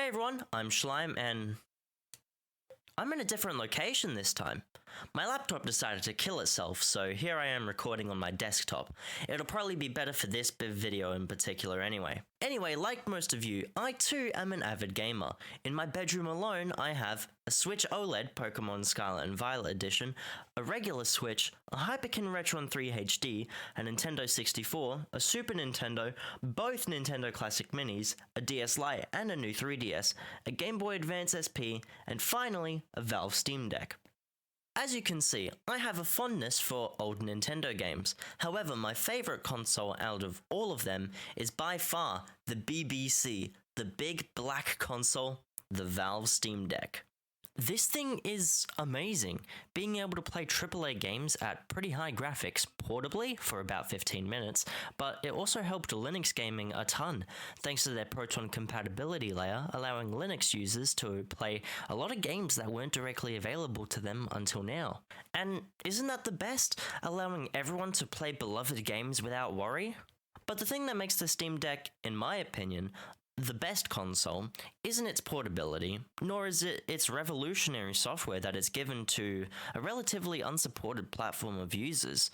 everyone, I'm Schleim, and I'm in a different location this time. My laptop decided to kill itself, so here I am recording on my desktop. It'll probably be better for this video in particular anyway. Anyway, like most of you, I too am an avid gamer. In my bedroom alone, I have a Switch OLED Pokemon Scarlet and Violet Edition, a regular Switch, a Hyperkin Retron 3 HD, a Nintendo 64, a Super Nintendo, both Nintendo Classic Minis, a DS Lite and a new 3DS, a Game Boy Advance SP, and finally, a Valve Steam Deck. As you can see, I have a fondness for old Nintendo games. However, my favourite console out of all of them is by far the BBC, the big black console, the Valve Steam Deck. This thing is amazing, being able to play AAA games at pretty high graphics portably for about 15 minutes, but it also helped Linux gaming a ton, thanks to their Proton compatibility layer, allowing Linux users to play a lot of games that weren't directly available to them until now. And isn't that the best, allowing everyone to play beloved games without worry? But the thing that makes the Steam Deck, in my opinion, the best console isn't its portability, nor is it its revolutionary software that is given to a relatively unsupported platform of users.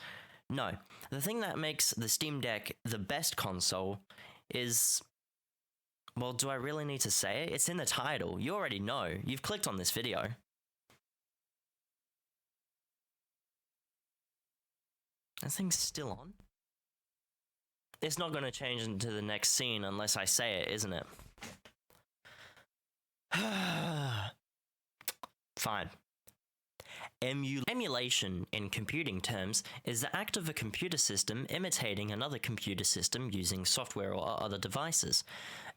No, the thing that makes the Steam Deck the best console is... well, do I really need to say it? It's in the title. You already know. You've clicked on this video. That thing's still on? It's not going to change into the next scene unless I say it, isn't it? Fine. Emulation, in computing terms, is the act of a computer system imitating another computer system using software or other devices.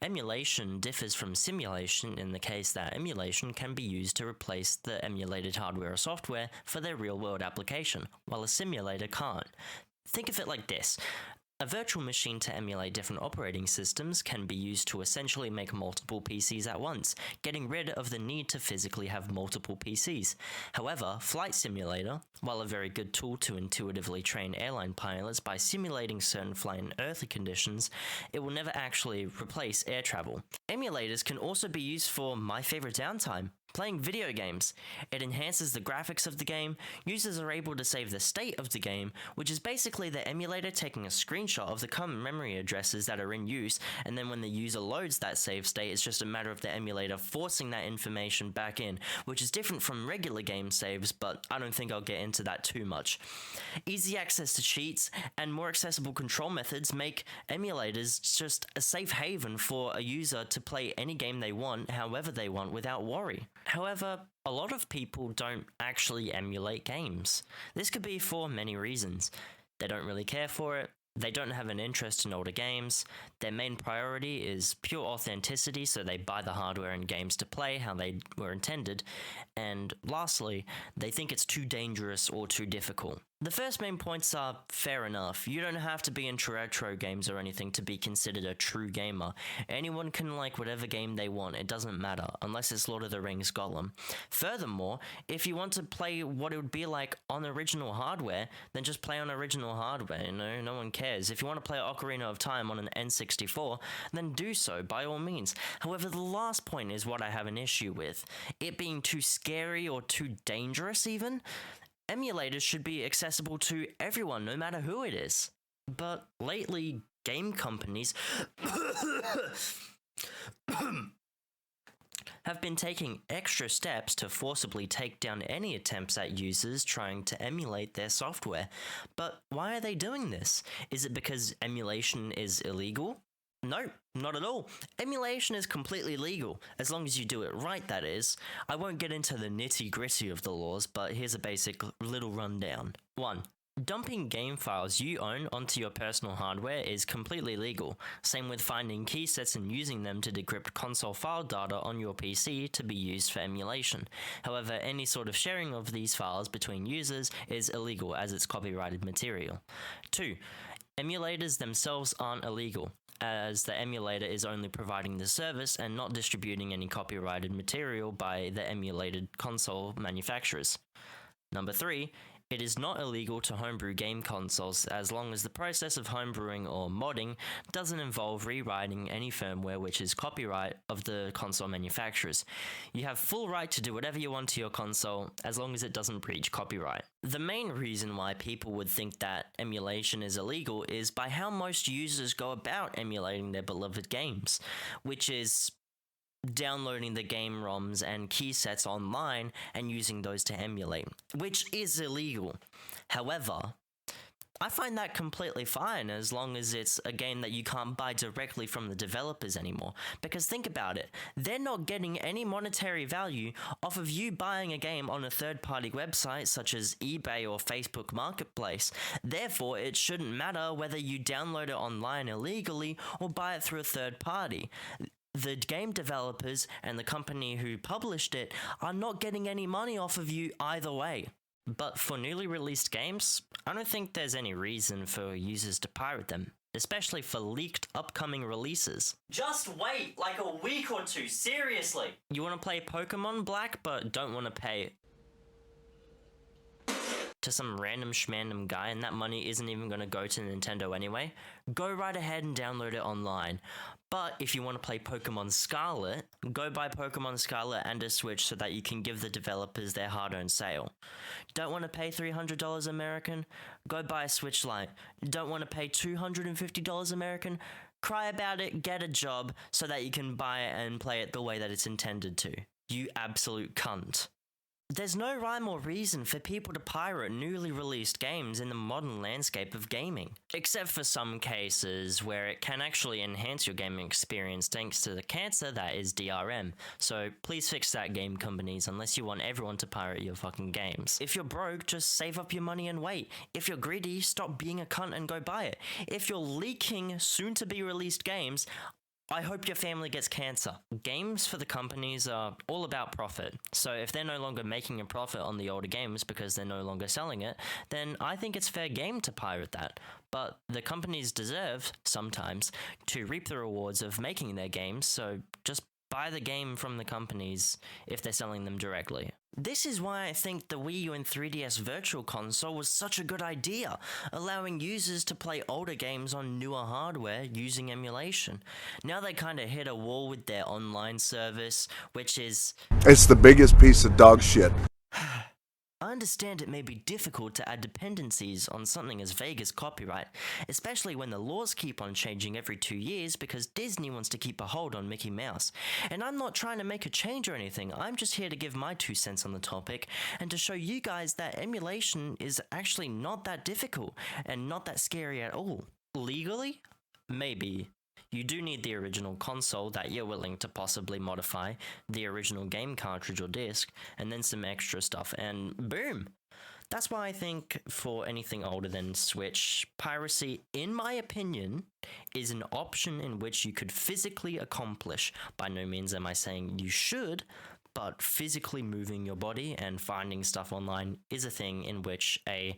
Emulation differs from simulation in the case that emulation can be used to replace the emulated hardware or software for their real-world application, while a simulator can't. Think of it like this. A virtual machine to emulate different operating systems can be used to essentially make multiple PCs at once, getting rid of the need to physically have multiple PCs. However, Flight Simulator, while a very good tool to intuitively train airline pilots by simulating certain flight and earthly conditions, it will never actually replace air travel. Emulators can also be used for my favorite downtime, playing video games. It enhances the graphics of the game. Users are able to save the state of the game, which is basically the emulator taking a screenshot of the current memory addresses that are in use, and then when the user loads that save state, it's just a matter of the emulator forcing that information back in, which is different from regular game saves, but I don't think I'll get into that too much. Easy access to cheats and more accessible control methods make emulators just a safe haven for a user to play any game they want, however they want, without worry. However, a lot of people don't actually emulate games. This could be for many reasons. They don't really care for it, they don't have an interest in older games, their main priority is pure authenticity, so they buy the hardware and games to play how they were intended, and lastly, they think it's too dangerous or too difficult. The first main points are fair enough. You don't have to be into retro games or anything to be considered a true gamer. Anyone can like whatever game they want, it doesn't matter, unless it's Lord of the Rings Gollum. Furthermore, if you want to play what it would be like on original hardware, then just play on original hardware, no one cares. If you want to play Ocarina of Time on an N64, then do so, by all means. However, the last point is what I have an issue with. It being too scary or too dangerous even. Emulators should be accessible to everyone, no matter who it is. But lately, game companies have been taking extra steps to forcibly take down any attempts at users trying to emulate their software. But why are they doing this? Is it because emulation is illegal? No, not at all. Emulation is completely legal, as long as you do it right, that is. I won't get into the nitty-gritty of the laws, but here's a basic little rundown. 1. Dumping game files you own onto your personal hardware is completely legal. Same with finding key sets and using them to decrypt console file data on your PC to be used for emulation. However, any sort of sharing of these files between users is illegal as it's copyrighted material. 2. Emulators themselves aren't illegal, as the emulator is only providing the service and not distributing any copyrighted material by the emulated console manufacturers. Number 3, It is not illegal to homebrew game consoles as long as the process of homebrewing or modding doesn't involve rewriting any firmware which is copyright of the console manufacturers. You have full right to do whatever you want to your console as long as it doesn't breach copyright. The main reason why people would think that emulation is illegal is by how most users go about emulating their beloved games, which is downloading the game ROMs and key sets online and using those to emulate, which is illegal. However, I find that completely fine as long as it's a game that you can't buy directly from the developers anymore. Because think about it, they're not getting any monetary value off of you buying a game on a third-party website such as eBay or Facebook Marketplace. Therefore, it shouldn't matter whether you download it online illegally or buy it through a third party. The game developers and the company who published it are not getting any money off of you either way. But for newly released games, I don't think there's any reason for users to pirate them, especially for leaked upcoming releases. Just wait like a week or two, seriously! You want to play Pokemon Black but don't want to pay to some random schmandom guy and that money isn't even going to go to Nintendo anyway? Go right ahead and download it online. But if you want to play Pokemon Scarlet, go buy Pokemon Scarlet and a Switch so that you can give the developers their hard-earned sale. Don't want to pay $300 American? Go buy a Switch Lite. Don't want to pay $250 American? Cry about it, get a job so that you can buy it and play it the way that it's intended to. You absolute cunt. There's no rhyme or reason for people to pirate newly released games in the modern landscape of gaming, except for some cases where it can actually enhance your gaming experience thanks to the cancer that is DRM, so please fix that, game companies, unless you want everyone to pirate your fucking games. If you're broke, just save up your money and wait. If you're greedy, stop being a cunt and go buy it. If you're leaking soon-to-be released games, I hope your family gets cancer. Games for the companies are all about profit, so if they're no longer making a profit on the older games because they're no longer selling it, then I think it's fair game to pirate that. But the companies deserve, sometimes, to reap the rewards of making their games, so just buy the game from the companies if they're selling them directly. This is why I think the Wii U and 3DS Virtual Console was such a good idea, allowing users to play older games on newer hardware using emulation. Now they kinda hit a wall with their online service, which is... It's the biggest piece of dog shit. I understand it may be difficult to add dependencies on something as vague as copyright, especially when the laws keep on changing every 2 years because Disney wants to keep a hold on Mickey Mouse. And I'm not trying to make a change or anything, I'm just here to give my 2 cents on the topic and to show you guys that emulation is actually not that difficult and not that scary at all. Legally? Maybe. You do need the original console that you're willing to possibly modify, the original game cartridge or disc, and then some extra stuff, and boom! That's why I think for anything older than Switch, piracy, in my opinion, is an option in which you could physically accomplish. By no means am I saying you should, but physically moving your body and finding stuff online is a thing in which a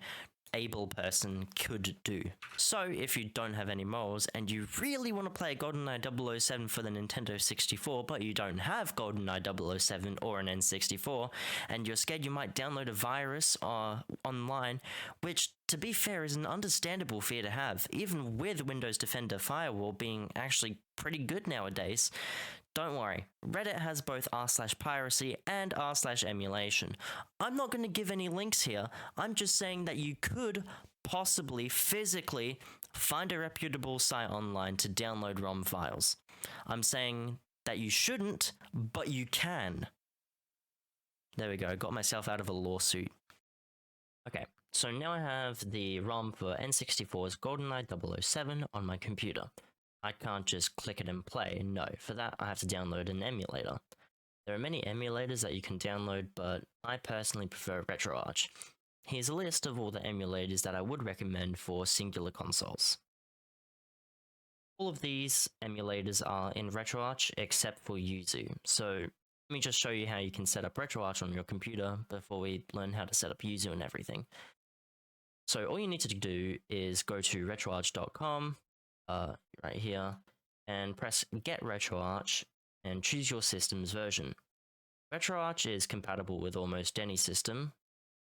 able person could do. So if you don't have any morals and you really want to play GoldenEye 007 for the Nintendo 64 but you don't have GoldenEye 007 or an N64 and you're scared you might download a virus online, which to be fair is an understandable fear to have, even with Windows Defender Firewall being actually pretty good nowadays, don't worry, Reddit has both r/piracy and r/emulation. I'm not going to give any links here, I'm just saying that you could possibly physically find a reputable site online to download ROM files. I'm saying that you shouldn't, but you can. There we go, got myself out of a lawsuit. Okay, so now I have the ROM for N64's GoldenEye 007 on my computer. I can't just click it and play, no, for that I have to download an emulator. There are many emulators that you can download, but I personally prefer RetroArch. Here's a list of all the emulators that I would recommend for singular consoles. All of these emulators are in RetroArch except for Yuzu, so let me just show you how you can set up RetroArch on your computer before we learn how to set up Yuzu and everything. So all you need to do is go to retroarch.com, right here, and press Get RetroArch and choose your system's version. RetroArch is compatible with almost any system.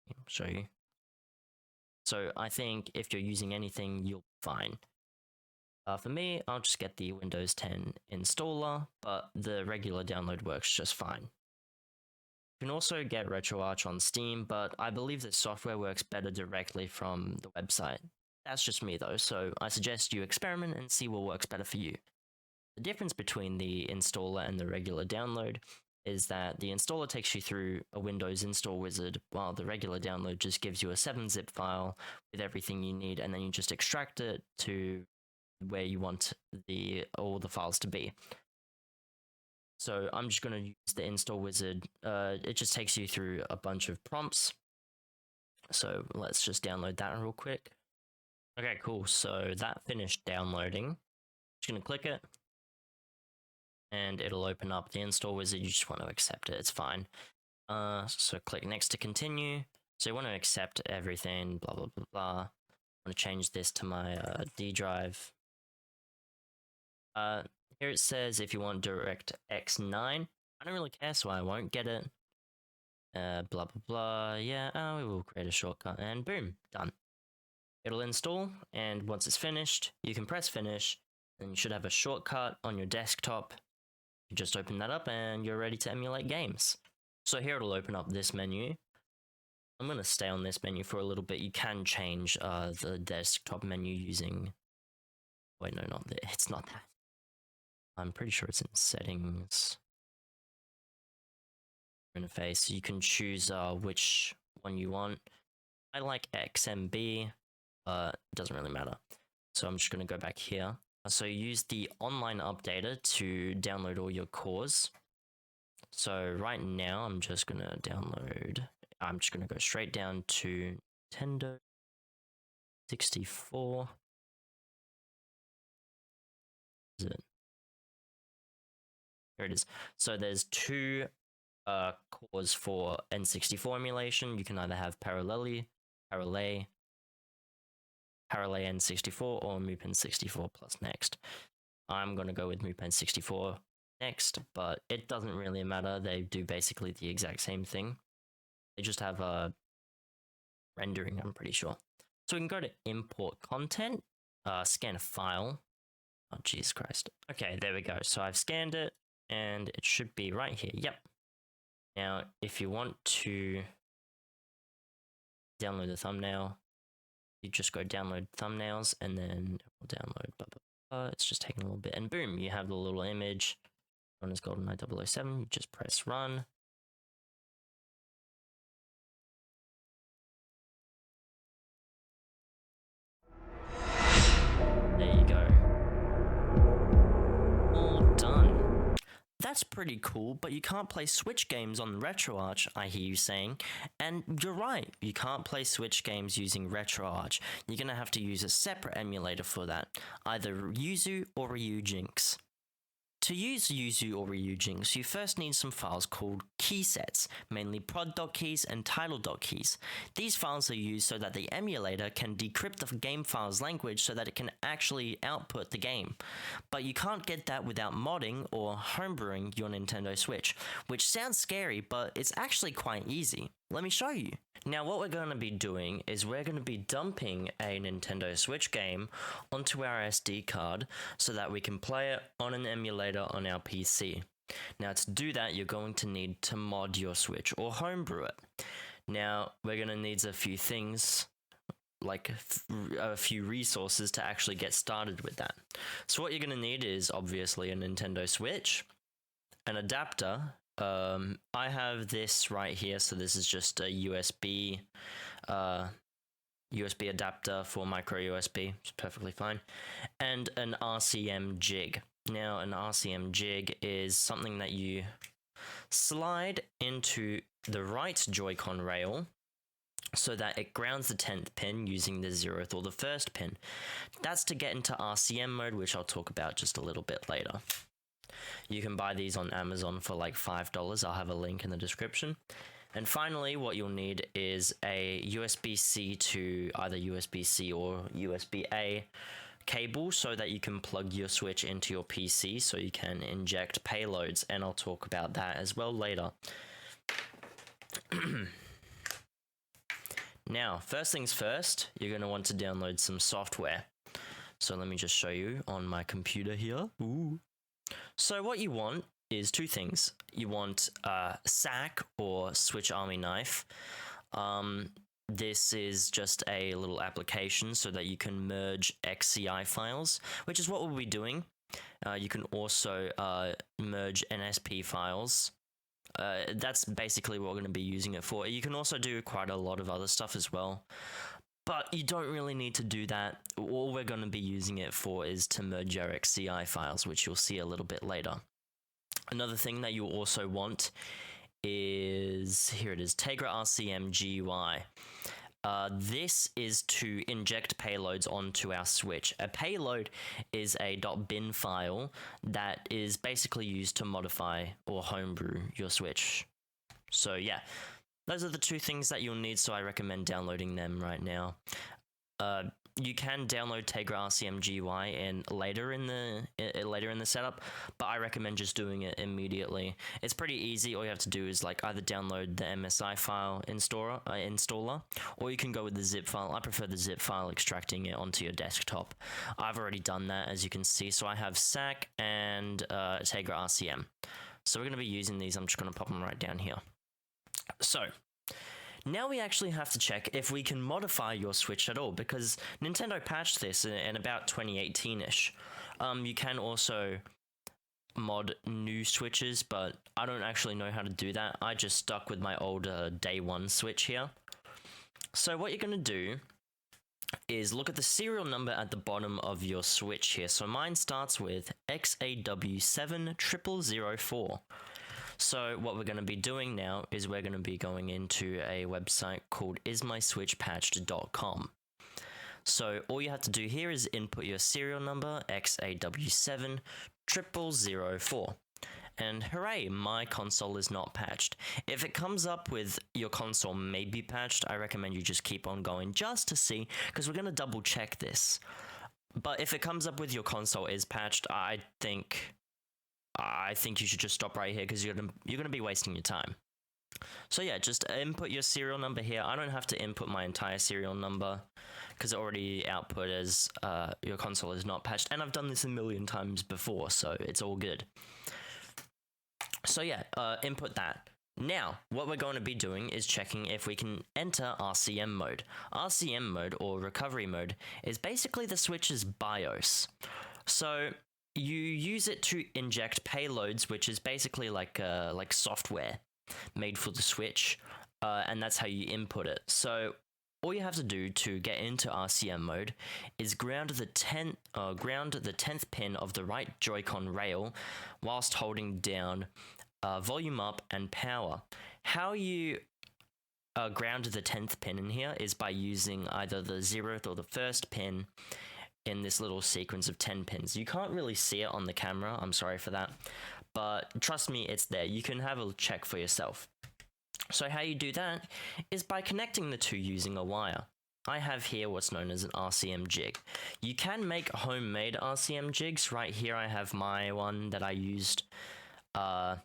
I'll show you. So I think if you're using anything, you'll be fine. For me, I'll just get the Windows 10 installer, but the regular download works just fine. You can also get RetroArch on Steam, but I believe that software works better directly from the website. That's just me though, so I suggest you experiment and see what works better for you. The difference between the installer and the regular download is that the installer takes you through a Windows install wizard, while the regular download just gives you a 7-zip file with everything you need, and then you just extract it to where you want all the files to be. So I'm just going to use the install wizard. It just takes you through a bunch of prompts. So let's just download that real quick. Okay, cool. So that finished downloading. Just going to click it. And it'll open up the install wizard. You just want to accept it. It's fine. So click next to continue. So you want to accept everything, blah, blah, blah, blah. I want to change this to my D drive. Here it says if you want DirectX 9. I don't really care, so I won't get it. Blah, blah, blah. Yeah, we will create a shortcut, and boom, done. It'll install, and once it's finished, you can press finish, and you should have a shortcut on your desktop. You just open that up, and you're ready to emulate games. So here it'll open up this menu. I'm going to stay on this menu for a little bit. You can change the desktop menu using... Wait, no, not that. It's not that. I'm pretty sure it's in settings. Interface. You can choose which one you want. I like XMB, but it doesn't really matter. So I'm just going to go back here. So use the online updater to download all your cores. So right now I'm just going to download. I'm just going to go straight down to Nintendo 64. Is it? Here it is. So there's two cores for N64 emulation. You can either have Parallel N64 or MooPen 64 plus next. I'm going to go with MooPen 64 next, but it doesn't really matter. They do basically the exact same thing. They just have rendering, I'm pretty sure. So we can go to import content, scan a file. Oh, Jesus Christ. Okay, there we go. So I've scanned it, and it should be right here. Yep. Now, if you want to download the thumbnail, you just go download thumbnails, and then it will download, blah, blah, blah. It's just taking a little bit, and boom, you have the little image. One is GoldenEye 007. You just press run. There you go. All done. That's pretty cool, but you can't play Switch games on RetroArch, I hear you saying. And you're right, you can't play Switch games using RetroArch. You're gonna have to use a separate emulator for that, either Yuzu or Ryujinx. To use Yuzu or Ryujinx, you first need some files called keysets, mainly prod.keys and title.keys. These files are used so that the emulator can decrypt the game file's language so that it can actually output the game. But you can't get that without modding or homebrewing your Nintendo Switch, which sounds scary, but it's actually quite easy. Let me show you. Now what we're going to be doing is we're going to be dumping a Nintendo Switch game onto our SD card so that we can play it on an emulator on our PC. Now to do that, you're going to need to mod your Switch or homebrew it. Now we're going to need a few things, like a few resources to actually get started with that. So what you're going to need is obviously a Nintendo Switch, an adapter. I have this right here, so this is just a USB adapter for micro USB. It's perfectly fine, and an RCM Jig. Now, an RCM Jig is something that you slide into the right Joy-Con rail so that it grounds the 10th pin using the 0th or the 1st pin. That's to get into RCM mode, which I'll talk about just a little bit later. You can buy these on Amazon for like $5. I'll have a link in the description. And finally, what you'll need is a USB-C to either USB-C or USB-A cable so that you can plug your Switch into your PC so you can inject payloads, and I'll talk about that as well later. Now, first things first, you're going to want to download some software. So let me just show you on my computer here. Ooh. So what you want is two things. You want SAC or Switch Army Knife. This is just a little application so that you can merge XCI files, which is what we'll be doing. You can also merge NSP files. That's basically what we're going to be using it for. You can also do quite a lot of other stuff as well, but you don't really need to do that. All we're going to be using it for is to merge your XCI files, which you'll see a little bit later. Another thing that you'll also want is, here it is, Tegra RCM GUI. This is to inject payloads onto our switch. A payload is a .bin file that is basically used to modify or homebrew your switch. So yeah, those are the two things that you'll need, so I recommend downloading them right now. You can download Tegra RCM GUI and later in the setup, but I recommend just doing it immediately. It's pretty easy. All you have to do is like either download the MSI file installer, or you can go with the zip file. I prefer the zip file, extracting it onto your desktop. I've already done that, as you can see. So I have SAC and Tegra RCM. So we're going to be using these. I'm just going to pop them right down here. So now we actually have to check if we can modify your Switch at all, because Nintendo patched this in about 2018-ish. You can also mod new Switches, but I don't actually know how to do that. I just stuck with my old day one Switch here. So what you're going to do is look at the serial number at the bottom of your Switch here. So mine starts with XAW70004. So what we're going to be doing now is we're going to be going into a website called ismyswitchpatched.com. So all you have to do here is input your serial number, XAW70004. And hooray, my console is not patched. If it comes up with your console may be patched, I recommend you just keep on going just to see, because we're going to double check this. But if it comes up with your console is patched, I think you should just stop right here, because you're gonna be wasting your time. So yeah, just input your serial number here. I don't have to input my entire serial number because it already output as your console is not patched, and I've done this a million times before, so it's all good. So yeah, input that. Now, what we're going to be doing is checking if we can enter RCM mode. RCM mode, or recovery mode, is basically the Switch's BIOS. So you use it to inject payloads, which is basically like software made for the Switch, and that's how you input it. So all you have to do to get into RCM mode is ground the 10th pin of the right Joy-Con rail whilst holding down volume up and power. How you ground the 10th pin in here is by using either the 0th or the 1st pin in this little sequence of 10 pins. You can't really see it on the camera, I'm sorry for that, but trust me, it's there. You can have a check for yourself. So how you do that is by connecting the two using a wire. I have here what's known as an RCM Jig. You can make homemade RCM jigs. Right here I have my one that I used a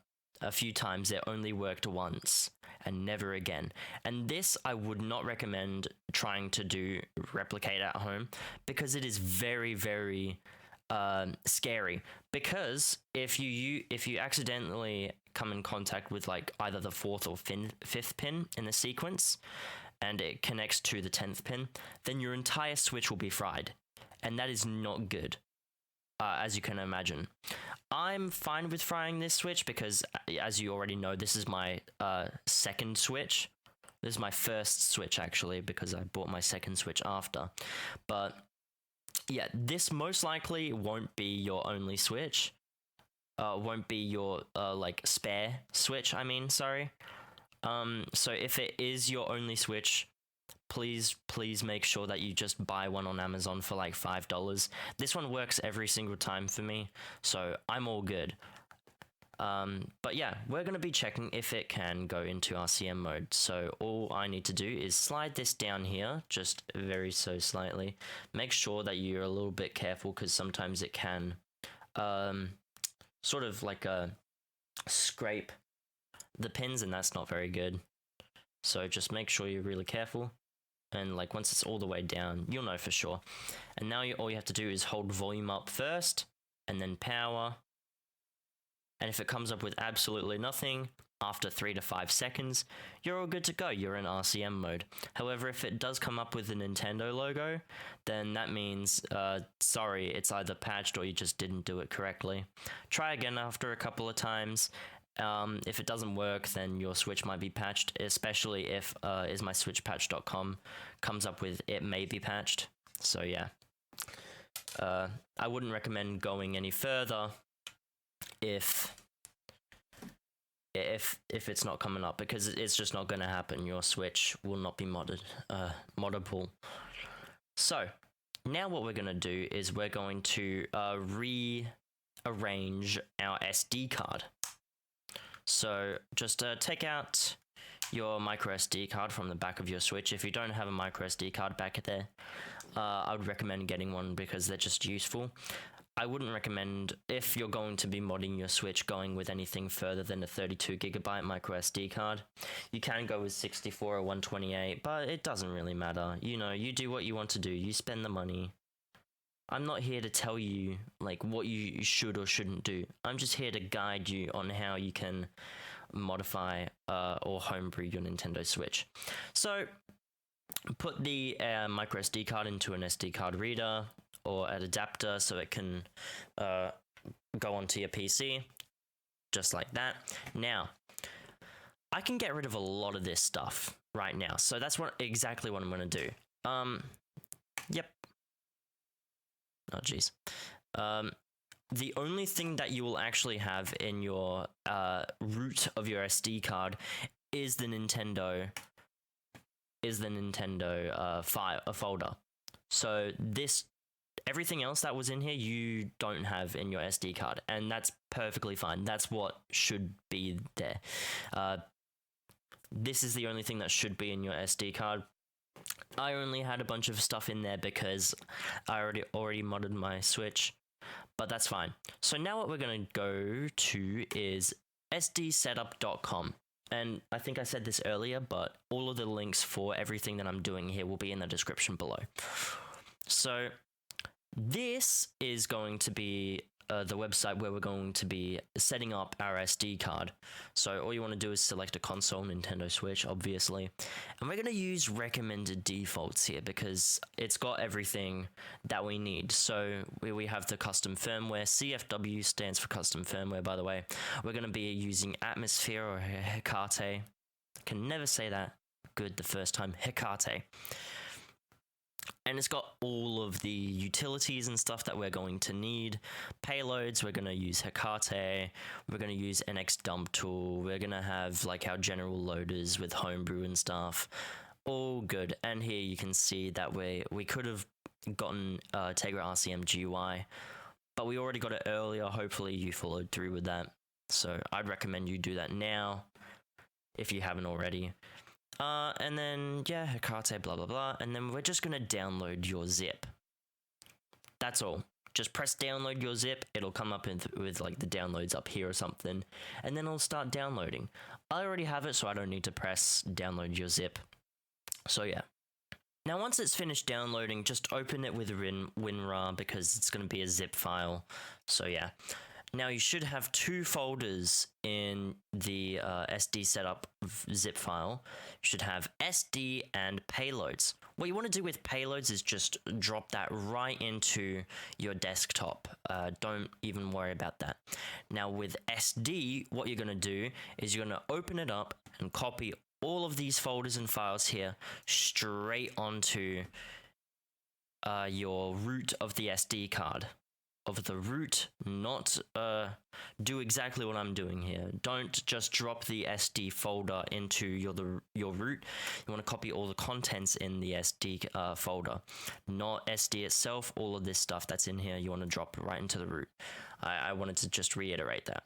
few times. It only worked once and never again. And this I would not recommend trying to replicate at home, because it is very, very scary. Because if you accidentally come in contact with like either the 4th or 5th pin in the sequence, and it connects to the 10th pin, then your entire Switch will be fried, and that is not good. As you can imagine. I'm fine with frying this Switch because, as you already know, this is my second Switch. This is my first Switch, actually, because I bought my second Switch after. But, yeah, this most likely won't be your only Switch. Won't be your, spare Switch, sorry. So if it is your only Switch, please make sure that you just buy one on Amazon for like $5. This one works every single time for me, so I'm all good. But yeah, we're going to be checking if it can go into RCM mode. So all I need to do is slide this down here, just very so slightly. Make sure that you're a little bit careful, because sometimes it can sort of like scrape the pins, and that's not very good. So just make sure you're really careful. and like once it's all the way down, you'll know for sure. And now all you have to do is hold volume up first, and then power. And if it comes up with absolutely nothing, after 3 to 5 seconds, you're all good to go. You're in RCM mode. However, if it does come up with the Nintendo logo, then that means, sorry, it's either patched or you just didn't do it correctly. Try again after a couple of times. If it doesn't work, then your Switch might be patched, especially if ismyswitchpatch.com comes up with it may be patched. So yeah, I wouldn't recommend going any further if it's not coming up, because it's just not going to happen. Your Switch will not be moddable. So now what we're going to do is we're going to rearrange our SD card. So just take out your micro SD card from the back of your Switch. If you don't have a micro SD card back there, I would recommend getting one because they're just useful. I wouldn't recommend, if you're going to be modding your Switch, going with anything further than a 32GB micro SD card. You can go with 64 or 128, but it doesn't really matter. You know, you do what you want to do. You spend the money. I'm not here to tell you like what you should or shouldn't do. I'm just here to guide you on how you can modify or homebrew your Nintendo Switch. So put the micro SD card into an SD card reader or an adapter so it can go onto your PC, just like that. Now, I can get rid of a lot of this stuff right now, so that's exactly what I'm going to do. Yep. Oh, jeez. The only thing that you will actually have in your root of your SD card is the Nintendo folder. So everything else that was in here, you don't have in your SD card, and that's perfectly fine. That's what should be there. This is the only thing that should be in your SD card. I only had a bunch of stuff in there because I already modded my Switch, but that's fine. So now what we're going to go to is sdsetup.com. And I think I said this earlier, but all of the links for everything that I'm doing here will be in the description below. So this is going to be the website where we're going to be setting up our SD card. So all you want to do is select a console, Nintendo Switch, obviously. And we're going to use recommended defaults here because it's got everything that we need. So we have the custom firmware. CFW stands for custom firmware, by the way. We're going to be using Atmosphere or Hecate. Can never say that good the first time. Hecate. And it's got all of the utilities and stuff that we're going to need. Payloads, we're going to use Hecate. We're going to use NX dump tool. We're going to have like our general loaders with homebrew and stuff. All good. And here you can see that we could have gotten Tegra RCM GUI, but we already got it earlier. Hopefully you followed through with that. So I'd recommend you do that now if you haven't already. And then, yeah, Hecate, blah, blah, blah. And then we're just going to download your zip. That's all. Just press download your zip. It'll come up with like the downloads up here or something. And then it'll start downloading. I already have it, so I don't need to press download your zip. So yeah. Now, once it's finished downloading, just open it with WinRAR because it's going to be a zip file. So yeah. Now you should have 2 folders in the SD setup zip file. You should have SD and payloads. What you want to do with payloads is just drop that right into your desktop. Don't even worry about that. Now with SD, what you're going to do is you're going to open it up and copy all of these folders and files here straight onto your root of the SD card. Of the root, not do exactly what I'm doing here. Don't just drop the SD folder into your root. You want to copy all the contents in the SD folder, not SD itself. All of this stuff that's in here, you want to drop right into the root. I wanted to just reiterate that.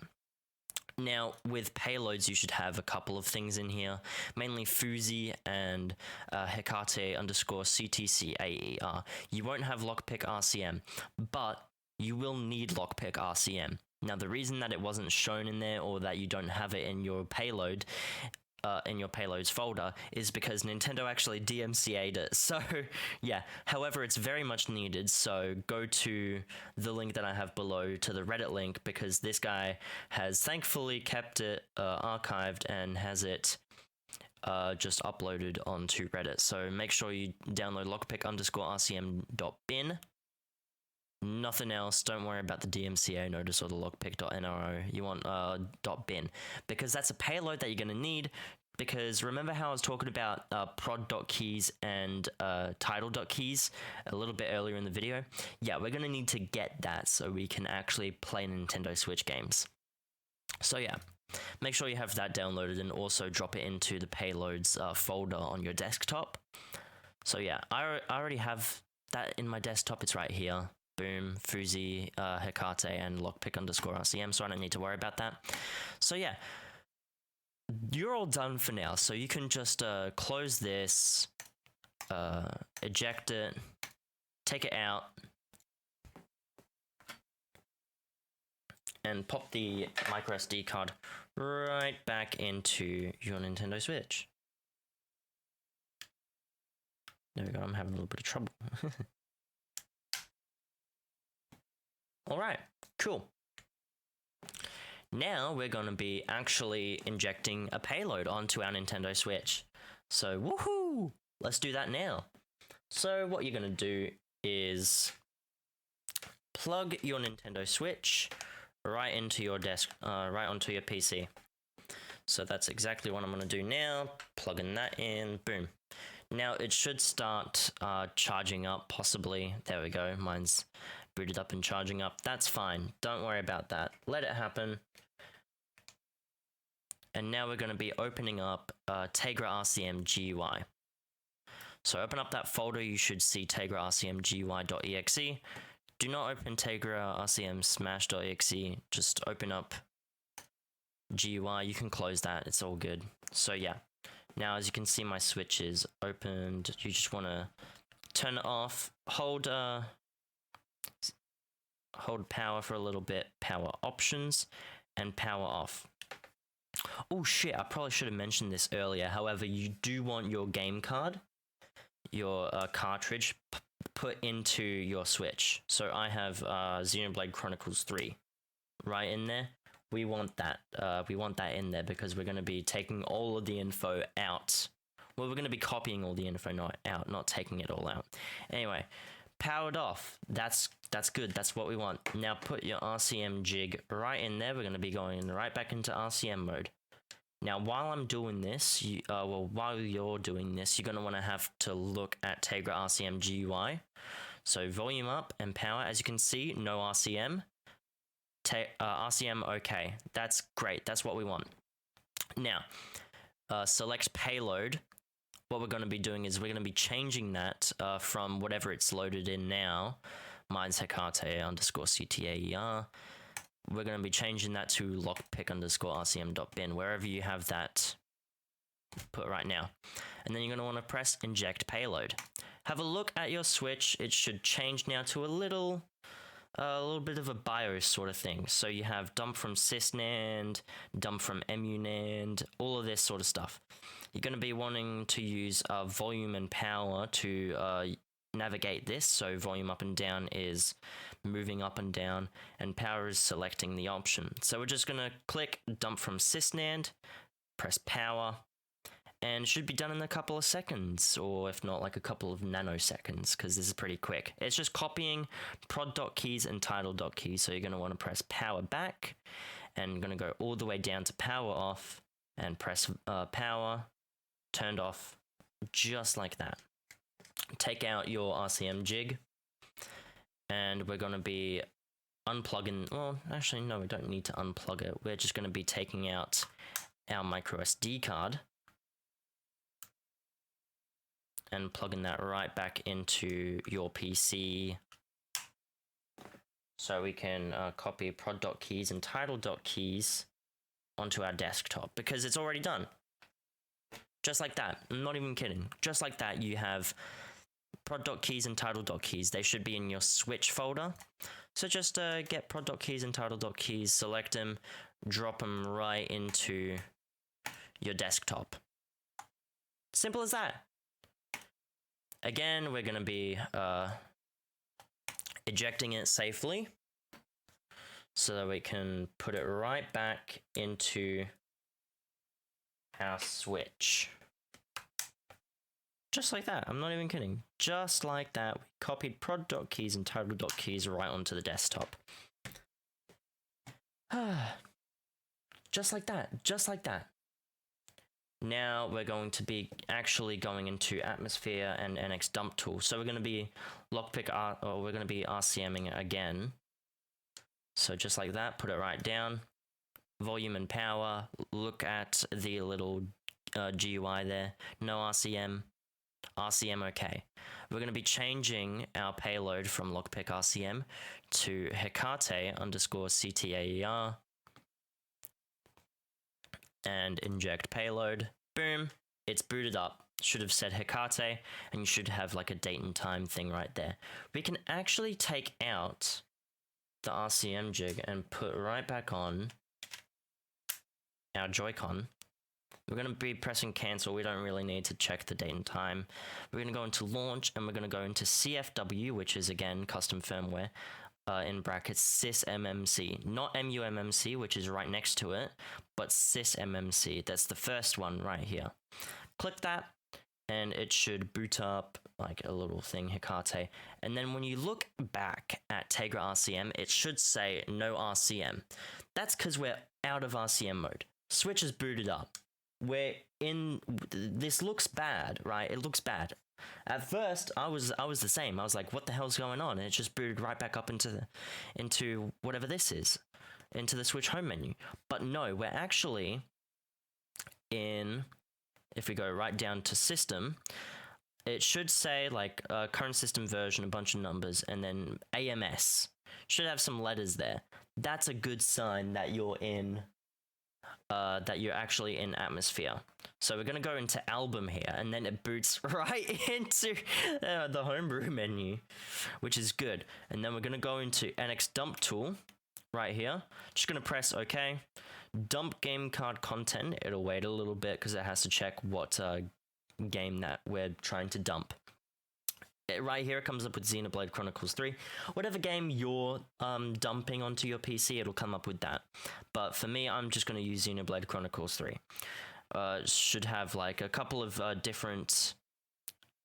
Now, with payloads, you should have a couple of things in here, mainly Fuzzy and Hecate _ CTCAER. You won't have Lockpick RCM, but you will need Lockpick RCM. Now, the reason that it wasn't shown in there or that you don't have it in your payload, in your payloads folder is because Nintendo actually DMCA'd it. So yeah, however, it's very much needed. So go to the link that I have below to the Reddit link, because this guy has thankfully kept it archived and has it just uploaded onto Reddit. So make sure you download lockpick_rcm.bin. Nothing else. Don't worry about the DMCA notice or the lockpick.nro. You want .bin, because that's a payload that you're going to need. Because remember how I was talking about prod.keys and title.keys a little bit earlier in the video? Yeah, we're going to need to get that so we can actually play Nintendo Switch games. So yeah, make sure you have that downloaded and also drop it into the payloads folder on your desktop. So yeah, I already have that in my desktop. It's right here. Boom, Fuzi, Hecate, and lockpick_RCM, so I don't need to worry about that. So yeah, you're all done for now, so you can just close this, eject it, take it out, and pop the micro SD card right back into your Nintendo Switch. There we go, I'm having a little bit of trouble. Alright, cool. Now we're going to be actually injecting a payload onto our Nintendo Switch. So, woohoo! Let's do that now. So what you're going to do is plug your Nintendo Switch right into your desk, right onto your PC. So that's exactly what I'm going to do now. Plugging that in, boom. Now it should start charging up, possibly. There we go, mine's booted up and charging up. That's fine, don't worry about that. Let it happen. And now we're going to be opening up Tegra RCM GUI. So open up that folder, you should see Tegra RCM GUI.exe. Do not open Tegra RCM smash.exe, just open up GUI. You can close that, it's all good. So yeah, now as you can see my switch is opened. You just want to turn it off, hold power for a little bit, power options, and power off. Oh shit, I probably should have mentioned this earlier. However, you do want your game card, your cartridge, put into your Switch. So I have Xenoblade Chronicles 3 right in there. We want that. We want that in there because we're going to be taking all of the info out. Well, we're going to be copying all the info out, not taking it all out. Anyway, powered off. That's good. That's what we want. Now put your RCM Jig right in there. We're going to be going right back into RCM mode. Now, while I'm doing this, while you're doing this, you're going to want to have to look at Tegra RCM GUI. So volume up and power. As you can see, no RCM. RCM OK. That's great. That's what we want. Now, select payload. What we're going to be doing is we're going to be changing that from whatever it's loaded in now. Mine's Hecate_CTAER. We're going to be changing that to lockpick_rcm.bin, wherever you have that put right now. And then you're going to want to press inject payload. Have a look at your Switch. It should change now to a little bit of a BIOS sort of thing. So you have dump from sysnand, dump from emunand, all of this sort of stuff. You're going to be wanting to use volume and power to navigate this. So volume up and down is moving up and down, and power is selecting the option. So we're just going to click dump from sysnand, press power, and it should be done in a couple of seconds, or if not, like a couple of nanoseconds, because this is pretty quick. It's just copying prod.keys and title.keys, so you're going to want to press power back, and you're going to go all the way down to power off, and press power, turned off, just like that. Take out your RCM Jig, and we're going to be unplugging, well, actually, no, we don't need to unplug it. We're just going to be taking out our micro SD card, and plugging that right back into your PC so we can copy prod.keys and title.keys onto our desktop, because it's already done. Just like that. I'm not even kidding. Just like that, you have prod.keys and title.keys. They should be in your Switch folder. So just get prod.keys and title.keys, select them, drop them right into your desktop. Simple as that. Again, we're going to be ejecting it safely so that we can put it right back into our switch. Just like that. I'm not even kidding. Just like that. We copied prod.keys and title.keys right onto the desktop. Just like that. Just like that. Now we're going to be actually going into Atmosphere and NX Dump Tool. So we're going to be we're going to be RCMing it again. So just like that, put it right down. Volume and power. Look at the little GUI there. No RCM. RCM OK. We're going to be changing our payload from lockpick RCM to Hecate_CTAER. And inject payload. Boom, it's booted up. Should have said Hecate, and you should have like a date and time thing right there. We can actually take out the RCM jig and put right back on our Joy-Con. We're going to be pressing cancel. We don't really need to check the date and time. We're going to go into launch, and we're going to go into CFW, which is again custom firmware. In brackets sysmmc, not mummc, which is right next to it, but sysmmc. That's the first one right here. Click that, and it should boot up like a little thing, Hecate. And then when you look back at Tegra RCM, it should say no RCM. That's because we're out of RCM mode. Switch is booted up. We're in. This looks bad, right? It looks bad. At first, I was the same. I was like, "What the hell's going on?" And it just booted right back up into whatever this is, into the Switch home menu. But no, we're actually in. If we go right down to system, it should say like current system version, a bunch of numbers, and then AMS should have some letters there. That's a good sign that you're in. That you're actually in Atmosphere. So we're going to go into album here, and then it boots right into the homebrew menu, which is good. And then we're going to go into NX Dump Tool right here. Just going to press OK. Dump game card content. It'll wait a little bit because it has to check what game that we're trying to dump. Right here it comes up with Xenoblade Chronicles 3. Whatever game you're dumping onto your PC, it'll come up with that. But for me, I'm just going to use Xenoblade Chronicles 3. Should have like a couple of different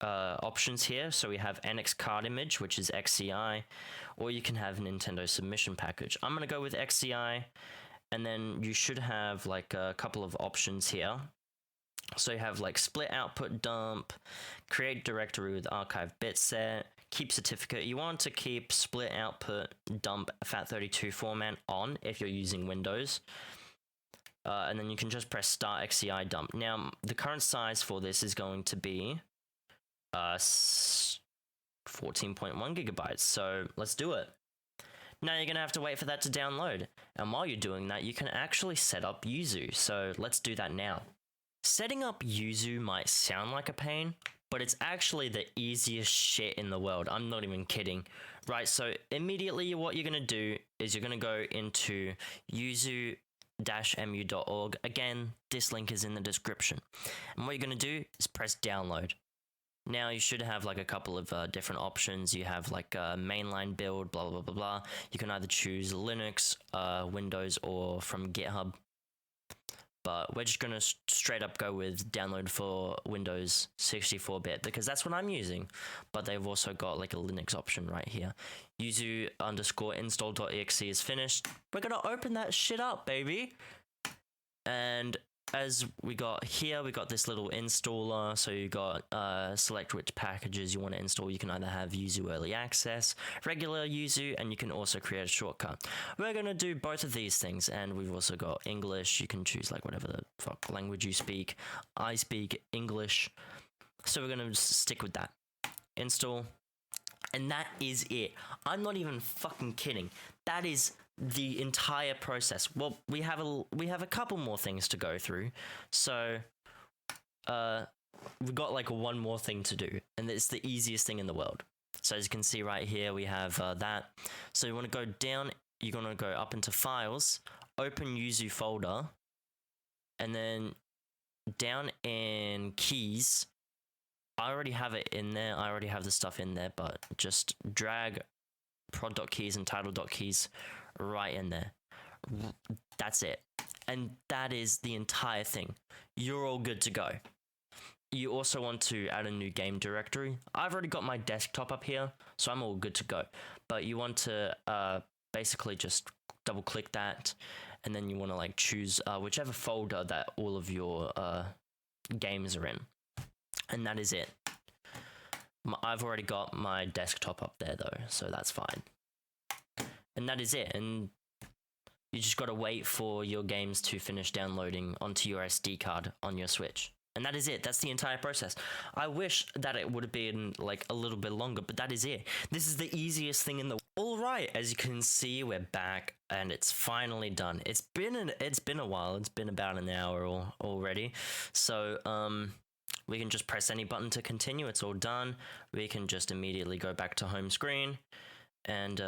options here. So we have NX card image, which is XCI, or you can have Nintendo submission package. I'm going to go with XCI, and then you should have like a couple of options here. So you have like split output dump, create directory with archive bit set, keep certificate. You want to keep split output dump FAT32 format on if you're using Windows. And then you can just press start XCI dump. Now, the current size for this is going to be 14.1 gigabytes. So let's do it. Now you're going to have to wait for that to download. And while you're doing that, you can actually set up Yuzu. So let's do that now. Setting up Yuzu might sound like a pain, but it's actually the easiest shit in the world. I'm not even kidding. Right, so immediately what you're going to do is you're going to go into yuzu-mu.org. Again, this link is in the description. And what you're going to do is press download. Now you should have like a couple of different options. You have like a mainline build, blah, blah, blah, blah. You can either choose Linux, Windows, or from GitHub. But we're just going to straight up go with download for Windows 64-bit because that's what I'm using. But they've also got like a Linux option right here. Yuzu_install.exe is finished. We're going to open that shit up, baby. And as we got here, we got this little installer. So you got select which packages you want to install. You can either have Yuzu Early Access, regular Yuzu, and you can also create a shortcut. We're going to do both of these things, and we've also got English. You can choose like whatever the fuck language you speak. I speak English, so we're going to stick with that. Install, and that is it. I'm not even fucking kidding. That is the entire process. Well, we have a couple more things to go through. So we've got like one more thing to do, and it's the easiest thing in the world. So as you can see right here, we have that. So you want to go down, you're going to go up into files, open Yuzu folder, and then down in keys, I already have it in there. I already have the stuff in there, but just drag prod.keys and title.keys right in there. That's it. And that is the entire thing. You're all good to go. You also want to add a new game directory. I've already got my desktop up here, so I'm all good to go. But you want to basically just double click that, and then you want to like choose whichever folder that all of your games are in. And that is it. I've already got my desktop up there though, so that's fine. And that is it. And you just got to wait for your games to finish downloading onto your SD card on your Switch. And that is it. That's the entire process. I wish that it would have been like a little bit longer, but that is it. This is the easiest thing in the... All right, as you can see, we're back and it's finally done. It's been a while. It's been about an hour already. So, we can just press any button to continue. It's all done. We can just immediately go back to home screen and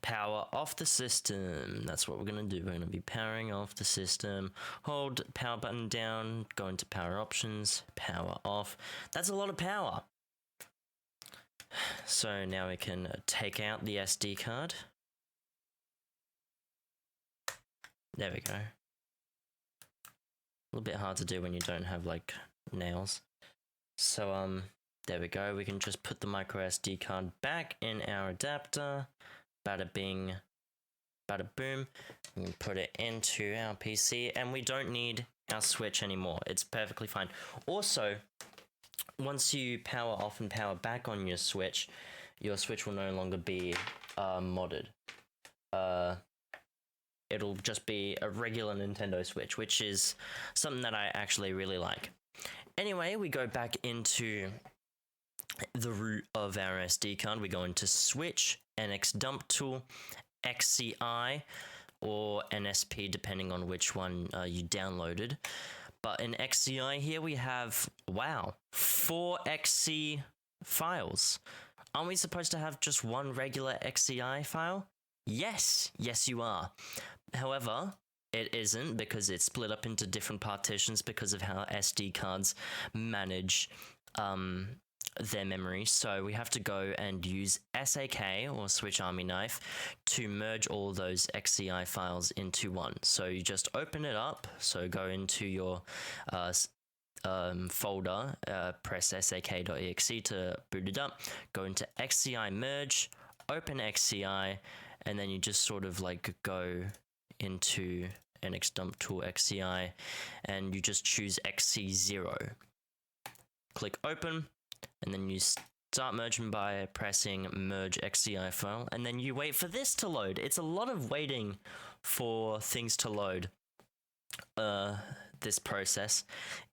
power off the system. That's what we're going to do. We're going to be powering off the system. Hold power button down, go into power options, power off. That's a lot of power. So now we can take out the SD card. There we go. A little bit hard to do when you don't have like nails. So there we go. We can just put the micro SD card back in our adapter. Bada bing, bada boom. We can put it into our PC, and we don't need our Switch anymore. It's perfectly fine. Also, once you power off and power back on your Switch will no longer be modded. It'll just be a regular Nintendo Switch, which is something that I actually really like. Anyway, we go back into the root of our SD card. We go into Switch, NX Dump Tool, XCI, or NSP, depending on which one you downloaded. But in XCI here we have, wow, 4 XC files. Aren't we supposed to have just one regular XCI file? Yes, you are. However, it isn't, because it's split up into different partitions because of how SD cards manage their memory. So we have to go and use SAK, or Switch Army Knife, to merge all those XCI files into one. So you just open it up. So go into your folder, press sak.exe to boot it up, go into XCI merge, open XCI, and then you just sort of like go into NX Dump Tool XCI, and you just choose XC0. Click open, and then you start merging by pressing merge XCI file, and then you wait for this to load. It's a lot of waiting for things to load. This process,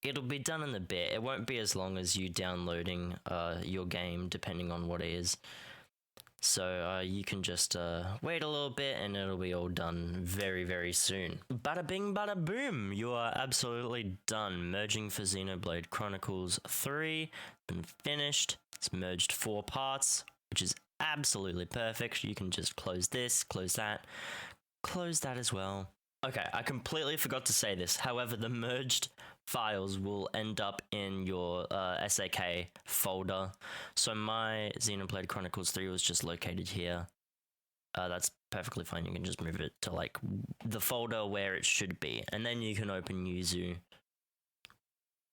it'll be done in a bit. It won't be as long as you downloading your game, depending on what it is. So you can just wait a little bit and it'll be all done very, very soon. Bada bing, bada boom! You are absolutely done. Merging for Xenoblade Chronicles 3. Been finished. It's merged 4 parts, which is absolutely perfect. You can just close this, close that as well. Okay, I completely forgot to say this. However, the merged files will end up in your SAK folder. So my Xenoblade Chronicles 3 was just located here. That's perfectly fine. You can just move it to like the folder where it should be. And then you can open Yuzu.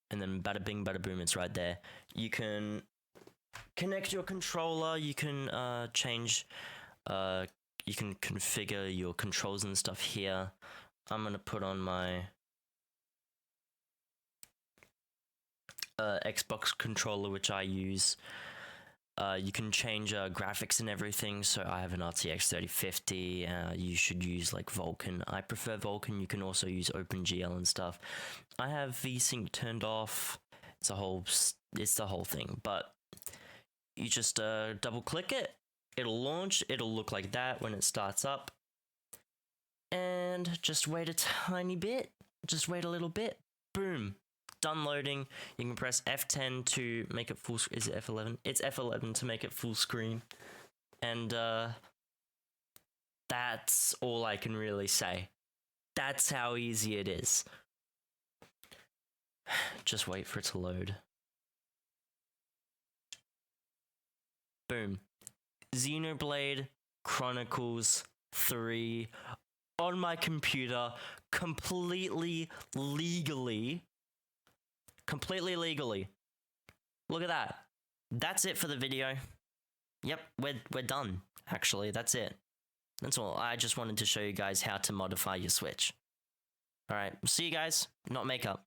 And then bada bing, bada boom, it's right there. You can connect your controller. You can change... you can configure your controls and stuff here. I'm going to put on my Xbox controller, which I use. You can change graphics and everything. So I have an RTX 3050. You should use like Vulkan. I prefer Vulkan. You can also use OpenGL and stuff. I have VSync turned off. It's the whole thing. But you just double click it. It'll launch, it'll look like that when it starts up. And just wait a tiny bit. Just wait a little bit. Boom. Done loading. You can press F10 to make it full screen. Is it F11? It's F11 to make it full screen. And that's all I can really say. That's how easy it is. Just wait for it to load. Boom. Xenoblade Chronicles 3 on my computer, completely legally. Look at that. That's it for the video. Yep, we're done. Actually, that's it. That's all. I just wanted to show you guys how to modify your Switch. Alright, see you guys. Not makeup.